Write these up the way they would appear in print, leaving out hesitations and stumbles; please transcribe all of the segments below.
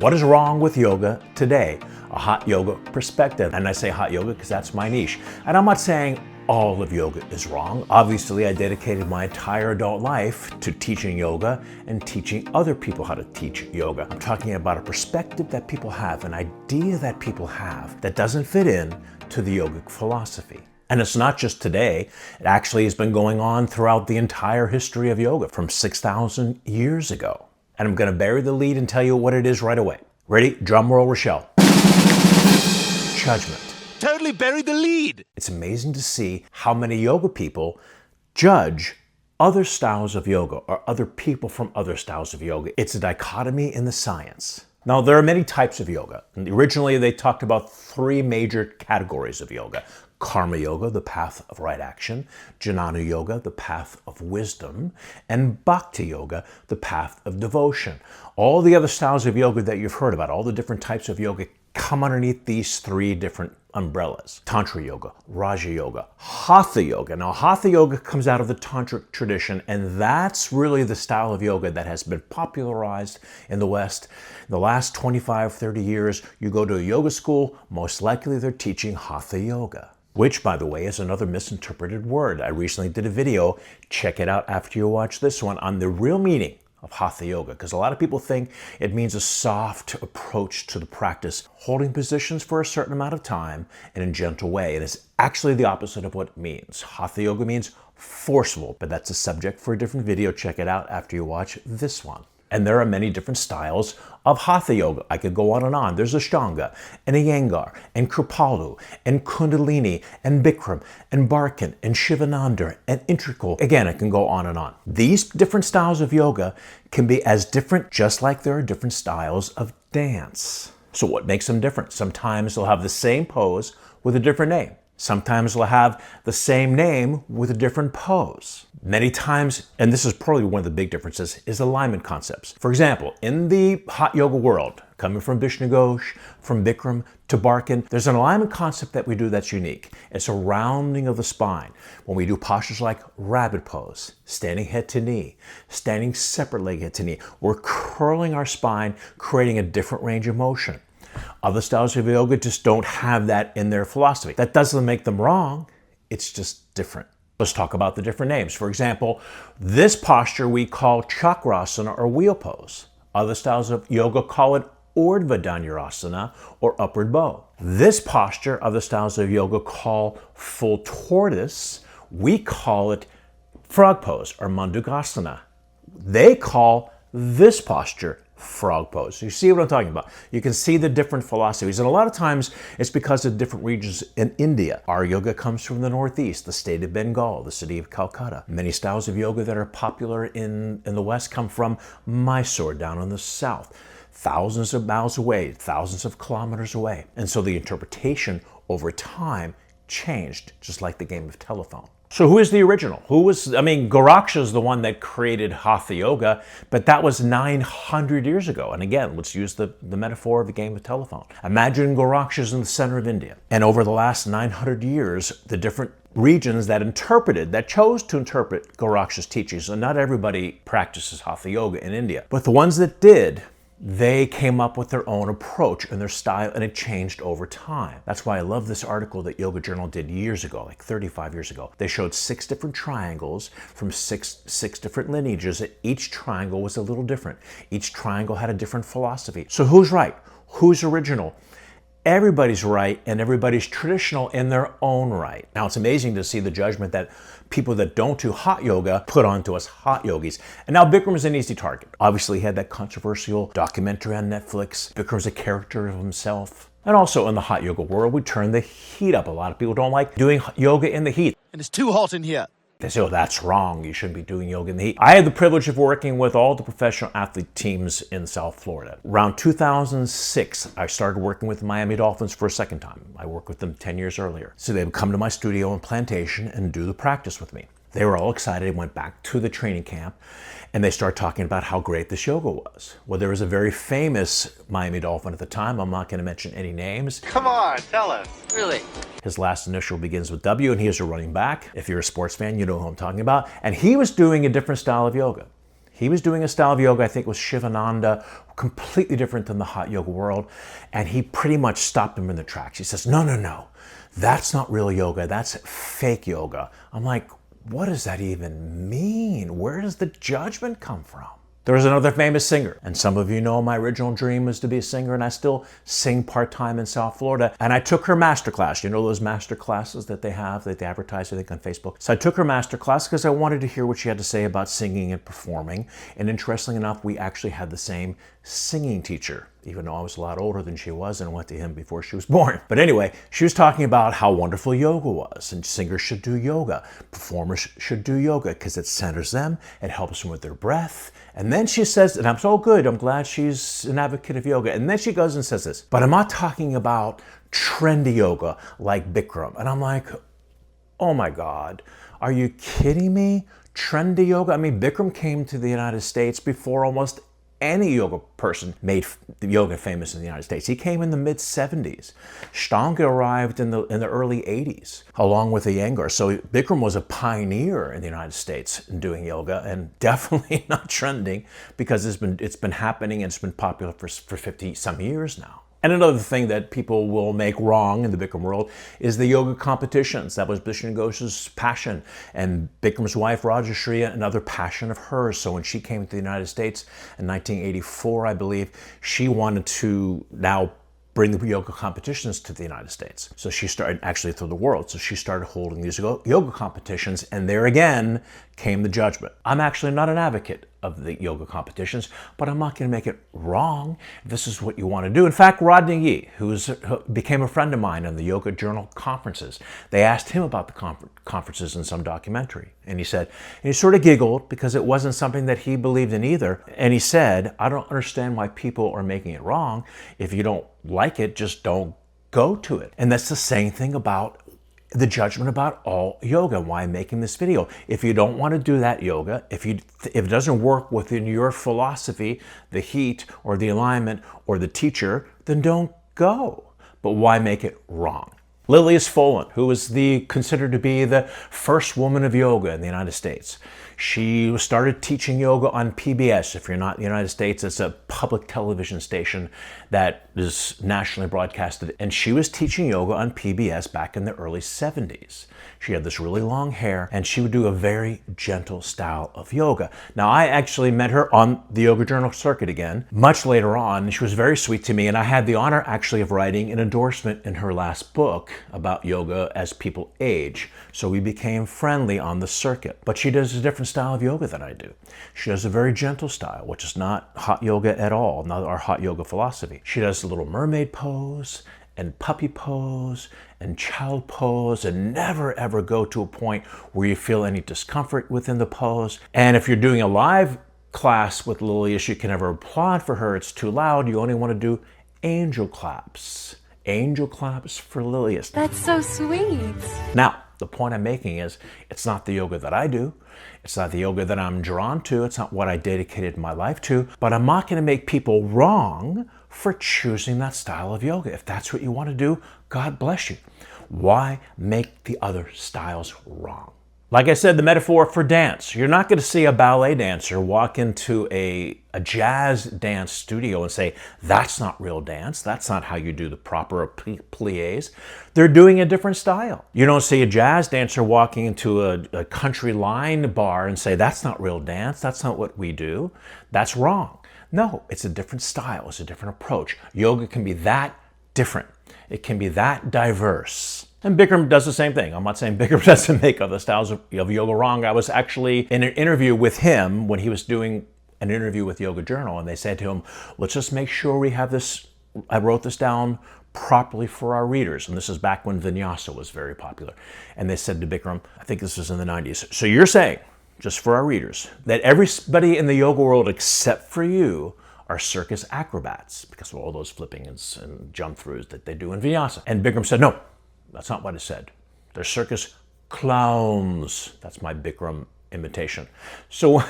What is wrong with yoga today? A hot yoga perspective. And I say hot yoga because that's my niche. And I'm not saying all of yoga is wrong. Obviously, I dedicated my entire adult life to teaching yoga and teaching other people how to teach yoga. I'm talking about a perspective that people have, an idea that people have that doesn't fit in to the yogic philosophy. And it's not just today. It actually has been going on throughout the entire history of yoga from 6,000 years ago. And I'm going to bury the lead and tell you what it is right away. Ready? Drum roll, Rochelle. Judgment. Totally buried the lead. It's amazing to see how many yoga people judge other styles of yoga or other people from other styles of yoga. It's a dichotomy in the science. Now, there are many types of yoga. And originally, they talked about three major categories of yoga. Karma yoga, the path of right action, Jnana yoga, the path of wisdom, and Bhakti yoga, the path of devotion. All the other styles of yoga that you've heard about, all the different types of yoga come underneath these three different umbrellas. Tantra yoga, Raja yoga, Hatha yoga. Now, Hatha yoga comes out of the Tantric tradition, and that's really the style of yoga that has been popularized in the West. In the last 25, 30 years, you go to a yoga school, most likely they're teaching Hatha yoga, which, by the way, is another misinterpreted word. I recently did a video, check it out after you watch this one, on the real meaning of Hatha yoga, because a lot of people think it means a soft approach to the practice, holding positions for a certain amount of time in a gentle way. And it's actually the opposite of what it means. Hatha yoga means forceful, but that's a subject for a different video. Check it out after you watch this one. And there are many different styles of Hatha yoga. I could go on and on. There's Ashtanga, and Iyengar, and Kripalu, and Kundalini, and Bikram, and Barkan, and Shivananda, and Integral. Again, I can go on and on. These different styles of yoga can be as different, just like there are different styles of dance. So what makes them different? Sometimes they'll have the same pose with a different name. Sometimes they'll have the same name with a different pose. Many times, and this is probably one of the big differences, is alignment concepts. For example, in the hot yoga world, coming from Vishnu Ghosh, from Bikram to Barkan, there's an alignment concept that we do that's unique. It's a rounding of the spine. When we do postures like rabbit pose, standing head to knee, standing separate leg head to knee, we're curling our spine, creating a different range of motion. Other styles of yoga just don't have that in their philosophy. That doesn't make them wrong, it's just different. Let's talk about the different names. For example, this posture we call chakrasana or wheel pose. Other styles of yoga call it Urdhva Dhanurasana or upward bow. This posture other styles of yoga call full tortoise. We call it frog pose or Mandugasana. They call this posture frog pose. You see what I'm talking about? You can see the different philosophies. And a lot of times it's because of different regions in India. Our yoga comes from the Northeast, the state of Bengal, the city of Calcutta. Many styles of yoga that are popular in the West come from Mysore down in the South. Thousands of miles away, thousands of kilometers away. And so the interpretation over time changed, just like the game of telephone. So who is the original? Goraksha is the one that created Hatha yoga, but that was 900 years ago. And again, let's use the metaphor of the game of telephone. Imagine Goraksha is in the center of India. And over the last 900 years, the different regions that chose to interpret Goraksha's teachings, and not everybody practices Hatha yoga in India, but the ones that did, they came up with their own approach and their style, and it changed over time. That's why I love this article that Yoga Journal did years ago, like 35 years ago. They showed 6 different triangles from six different lineages. Each triangle was a little different. Each triangle had a different philosophy. So who's right? Who's original? Everybody's right and everybody's traditional in their own right. Now, it's amazing to see the judgment that people that don't do hot yoga put onto us hot yogis. And now Bikram is an easy target. Obviously, he had that controversial documentary on Netflix. Bikram's a character of himself. And also in the hot yoga world, we turn the heat up. A lot of people don't like doing yoga in the heat. And it's too hot in here. They say, oh, that's wrong. You shouldn't be doing yoga in the heat. I had the privilege of working with all the professional athlete teams in South Florida. Around 2006, I started working with the Miami Dolphins for a second time. I worked with them 10 years earlier. So they would come to my studio in Plantation and do the practice with me. They were all excited, went back to the training camp, and they started talking about how great this yoga was. Well, there was a very famous Miami Dolphin at the time. I'm not going to mention any names. Come on, tell us. Really? His last initial begins with W, and he is a running back. If you're a sports fan, you know who I'm talking about. And he was doing a different style of yoga. He was doing a style of yoga, I think it was Shivananda, completely different than the hot yoga world. And he pretty much stopped him in the tracks. He says, no, no, no, that's not real yoga. That's fake yoga. I'm like, what does that even mean? Where does the judgment come from? There was another famous singer, and some of you know my original dream was to be a singer, and I still sing part-time in South Florida. And I took her master class. You know those master classes that they have, that they advertise, I think, on Facebook? So I took her master class because I wanted to hear what she had to say about singing and performing. And interestingly enough, we actually had the same singing teacher, even though I was a lot older than she was and went to him before she was born. But anyway, she was talking about how wonderful yoga was, and singers should do yoga. Performers should do yoga because it centers them, it helps them with their breath. And then she says, and I'm so good, I'm glad she's an advocate of yoga. And then she goes and says this, but I'm not talking about trendy yoga like Bikram. And I'm like, oh my God, are you kidding me? Trendy yoga? I mean, Bikram came to the United States before almost any yoga person made yoga famous in the United States. He came in the mid-70s. Ashtanga arrived in the early 80s, along with Iyengar. So Bikram was a pioneer in the United States in doing yoga, and definitely not trending, because it's been happening and it's been popular for 50 some years now. And another thing that people will make wrong in the Bikram world is the yoga competitions. That was Bishnu Ghosh's passion, and Bikram's wife, Rajashri, another passion of hers. So when she came to the United States in 1984, I believe, she wanted to now bring the yoga competitions to the United States. So she started, actually through the world, so she started holding these yoga competitions, and there again came the judgment. I'm actually not an advocate of the yoga competitions, but I'm not going to make it wrong if this is what you want to do. In fact, Rodney Yee, who became a friend of mine in the Yoga Journal conferences, they asked him about the conferences in some documentary. And he said, and he sort of giggled because it wasn't something that he believed in either. And he said, I don't understand why people are making it wrong. If you don't like it, just don't go to it. And that's the same thing about the judgment about all yoga, why I'm making this video. If you don't want to do that yoga, if it doesn't work within your philosophy, the heat or the alignment or the teacher, then don't go. But why make it wrong? Lilias Folan, who is considered to be the first woman of yoga in the United States. She started teaching yoga on PBS. If you're not in the United States, it's a public television station that is nationally broadcasted. And she was teaching yoga on PBS back in the early 70s. She had this really long hair, and she would do a very gentle style of yoga. Now, I actually met her on the Yoga Journal circuit again, much later on. She was very sweet to me, and I had the honor actually of writing an endorsement in her last book about yoga as people age. So we became friendly on the circuit. But she does a different style of yoga than I do. She does a very gentle style, which is not hot yoga at all, not our hot yoga philosophy. She does a little mermaid pose and puppy pose and child pose, and never ever go to a point where you feel any discomfort within the pose. And if you're doing a live class with Lilias, you can never applaud for her. It's too loud. You only want to do angel claps. Angel claps for Lilias. That's so sweet. Now, the point I'm making is it's not the yoga that I do. It's not the yoga that I'm drawn to. It's not what I dedicated my life to. But I'm not going to make people wrong for choosing that style of yoga. If that's what you want to do, God bless you. Why make the other styles wrong? Like I said, the metaphor for dance. You're not going to see a ballet dancer walk into a jazz dance studio and say, that's not real dance. That's not how you do the proper pliés. They're doing a different style. You don't see a jazz dancer walking into a country line bar and say, that's not real dance. That's not what we do. That's wrong. No, it's a different style. It's a different approach. Yoga can be that different. It can be that diverse. And Bikram does the same thing. I'm not saying Bikram doesn't make other styles of yoga wrong. I was actually in an interview with him when he was doing an interview with Yoga Journal, and they said to him, let's just make sure we have this, I wrote this down properly for our readers. And this is back when vinyasa was very popular. And they said to Bikram, I think this was in the 90s, so you're saying, just for our readers, that everybody in the yoga world except for you are circus acrobats because of all those flipping and jump throughs that they do in vinyasa. And Bikram said, no, that's not what it said. They're circus clowns. That's my Bikram imitation. So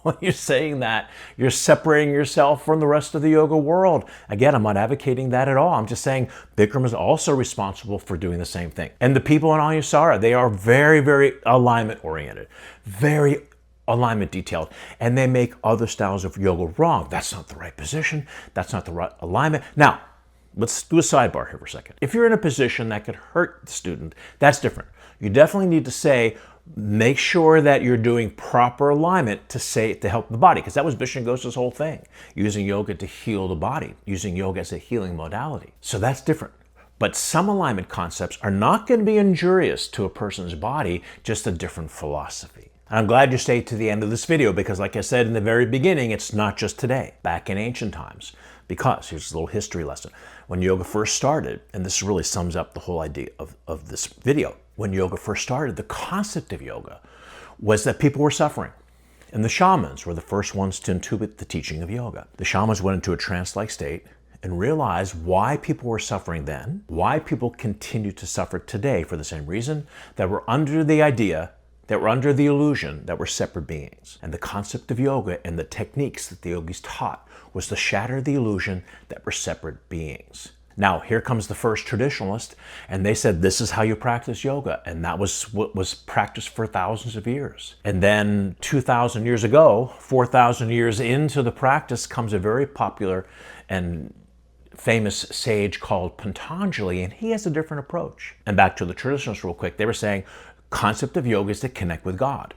when you're saying that, you're separating yourself from the rest of the yoga world. Again, I'm not advocating that at all. I'm just saying Bikram is also responsible for doing the same thing. And the people in Anusara, they are very, very alignment oriented, very alignment detailed, and they make other styles of yoga wrong. That's not the right position. That's not the right alignment. Now, let's do a sidebar here for a second. If you're in a position that could hurt the student, that's different. You definitely need to say, make sure that you're doing proper alignment to help the body, because that was Bishop Ghosa's whole thing, using yoga to heal the body, using yoga as a healing modality. So that's different. But some alignment concepts are not going to be injurious to a person's body, just a different philosophy. And I'm glad you stayed to the end of this video because, like I said in the very beginning, it's not just today, back in ancient times. Because, here's a little history lesson. When yoga first started, and this really sums up the whole idea of this video, when yoga first started, the concept of yoga was that people were suffering. And the shamans were the first ones to intuit the teaching of yoga. The shamans went into a trance-like state and realized why people were suffering then, why people continue to suffer today for the same reason, that we're under the idea, that we're under the illusion that we're separate beings. And the concept of yoga and the techniques that the yogis taught was to shatter the illusion that we're separate beings. Now, here comes the first traditionalist, and they said, this is how you practice yoga. And that was what was practiced for thousands of years. And then 2,000 years ago, 4,000 years into the practice, comes a very popular and famous sage called Patanjali, and he has a different approach. And back to the traditionalists real quick, they were saying, concept of yoga is to connect with God.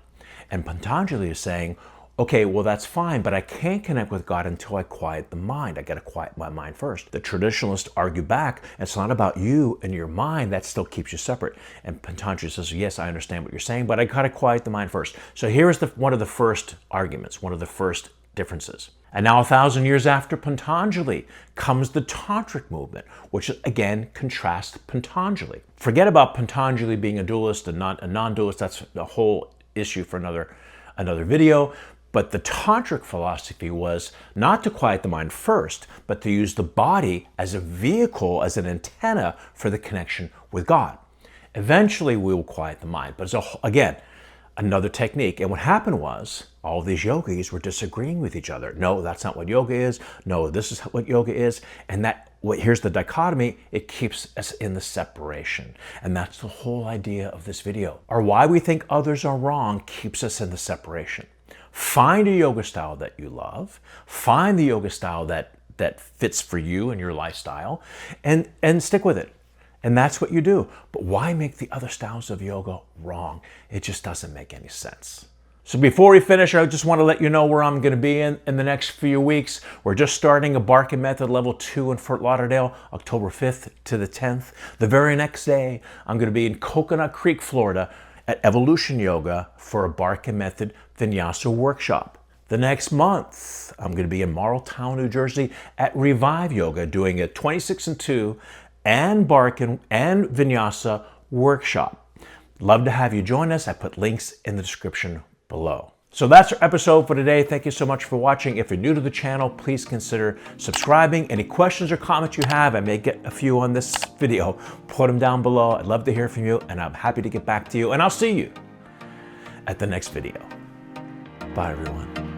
And Patanjali is saying, okay, well, that's fine, but I can't connect with God until I quiet the mind. I got to quiet my mind first. The traditionalists argue back, it's not about you and your mind, that still keeps you separate. And Patanjali says, yes, I understand what you're saying, but I got to quiet the mind first. So here is one of the first arguments, one of the first differences. And now 1,000 years after Patanjali comes the Tantric movement, which again contrasts Patanjali. Forget about Patanjali being a dualist and not a non-dualist. That's a whole issue for another video. But the Tantric philosophy was not to quiet the mind first, but to use the body as a vehicle, as an antenna for the connection with God. Eventually we will quiet the mind, but again, another technique. And what happened was all these yogis were disagreeing with each other. No, that's not what yoga is. No, this is what yoga is. And here's the dichotomy. It keeps us in the separation. And that's the whole idea of this video. Or why we think others are wrong keeps us in the separation. Find a yoga style that you love. Find the yoga style that fits for you and your lifestyle, and stick with it. And that's what you do. But why make the other styles of yoga wrong? It just doesn't make any sense. So before we finish, I just want to let you know where I'm going to be in the next few weeks. We're just starting a Barkan Method Level 2 in Fort Lauderdale, October 5th to the 10th. The very next day, I'm going to be in Coconut Creek, Florida, at Evolution Yoga for a Barkan Method Vinyasa workshop. The next month, I'm going to be in Marltown, New Jersey at Revive Yoga doing a 26 and 2 and Barkan and Vinyasa workshop. Love to have you join us. I put links in the description below. So that's our episode for today. Thank you so much for watching. If you're new to the channel, please consider subscribing. Any questions or comments you have, I may get a few on this video, put them down below. I'd love to hear from you, and I'm happy to get back to you. And I'll see you at the next video. Bye, everyone.